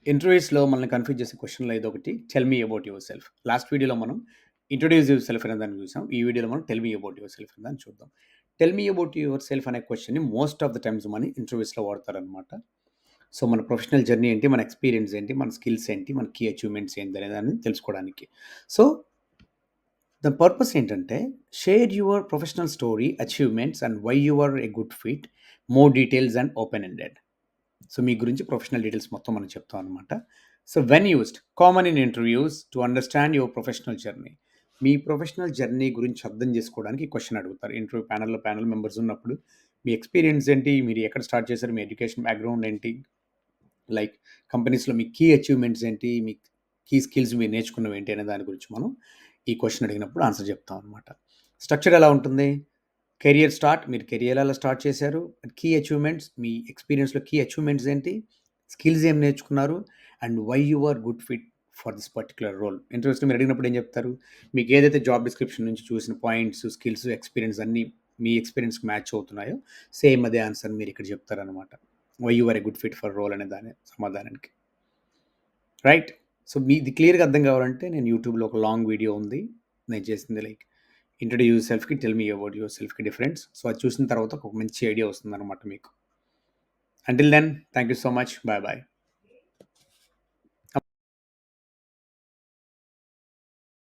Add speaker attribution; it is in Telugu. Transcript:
Speaker 1: ఇంటర్వ్యూస్‌లో మనల్ని కన్‌ఫ్యూజ్ చేసే క్వెషన్‌లో ఇదొకటి. Tell me about your self. Last వీడియోలో మనం ఇంట్రొడ్యూస్ యువర్ సెల్ఫ్ అనే దాన్ని చూసాం. ఈ వీడియోలో మనం tell me about your self అనే దాన్ని చూద్దాం. Tell me about your self అనే క్వెషన్‌ని మోస్ట్ ఆఫ్ ద టైమ్స్ మన ఇంటర్వ్యూస్‌లో వాడతారనమాట. సో, మన ప్రొఫెషనల్ జర్నీ ఏంటి? మన ఎక్స్‌పీరియన్స్ ఏంటి? మన స్కిల్స్ ఏంటి? మన కీ అచీవ్‌మెంట్స్ ఏంటి? అనే దాన్ని తెలుసుకోవడానికి. సో, దాని పర్పస్ ఏంటంటే share your professional story, achievements and why you are a good fit, more details and open ended. So, మీ గురించి ప్రొఫెషనల్ డీటెయిల్స్ మొత్తం మనం చెప్తాం అనమాట. So, when used common in interviews to understand your professional journey. మీ ప్రొఫెషనల్ జర్నీ గురించి అర్థం చేసుకోవడానికి ఈ క్వెషన్ అడుగుతారు. ఇంటర్వ్యూ ప్యానెల్ మెంబర్స్ ఉన్నప్పుడు మీ ఎక్స్‌పీరియన్స్ ఏంటి? మీరు ఎక్కడ స్టార్ట్ చేశారు? మీ ఎడ్యుకేషన్ బ్యాక్‌గ్రౌండ్ ఏంటి? లైక్ కంపెనీస్‌లో మీ కీ అచీవ్‌మెంట్స్ ఏంటి? మీ కీ స్కిల్స్ మీరు నేర్చుకున్నవేంటి? అనే దాని గురించి మనం ఈ క్వెషన్ అడిగినప్పుడు ఆన్సర్ చెప్తాం అనమాట. స్ట్రక్చర్ ఎలా ఉంటుంది? కెరియర్ స్టార్ట్, మీరు కెరియర్ ఎలా స్టార్ట్ చేశారు? కీ అచీవ్‌మెంట్స్, మీ ఎక్స్‌పీరియన్స్‌లో కీ అచీవ్‌మెంట్స్ ఏంటి? స్కిల్స్ ఏం నేర్చుకున్నారు? And why you are good fit for this particular role. ఇంటర్వ్యూస్‌లో మీరు అడిగినప్పుడు ఏం చెప్తారు? మీకు ఏదైతే జాబ్ డిస్క్రిప్షన్ నుంచి చూసిన పాయింట్స్, స్కిల్స్, ఎక్స్‌పీరియన్స్ అన్నీ మీ ఎక్స్‌పీరియన్స్‌కి మ్యాచ్ అవుతున్నాయో సేమ్ అదే ఆన్సర్ మీరు ఇక్కడ చెప్తారనమాట. Why you are a good fit for role అనే దాని సమాధానానికి. రైట్? సో, మీది క్లియర్‌గా అర్థం కావాలంటే నేను యూట్యూబ్‌లో ఒక లాంగ్ వీడియో ఉంది. నేను చేసింది లైక్ ఇంట్రొడ్యూస్ యువర్ సెల్ఫ్‌కి, టెల్ మీ అబౌట్ యువర్ సెల్ఫ్‌కి డిఫరెన్స్. సో, అది చూసిన తర్వాత ఒక మంచి ఐడియా వస్తుందనమాట మీకు. Until then thank you so much. Bye bye.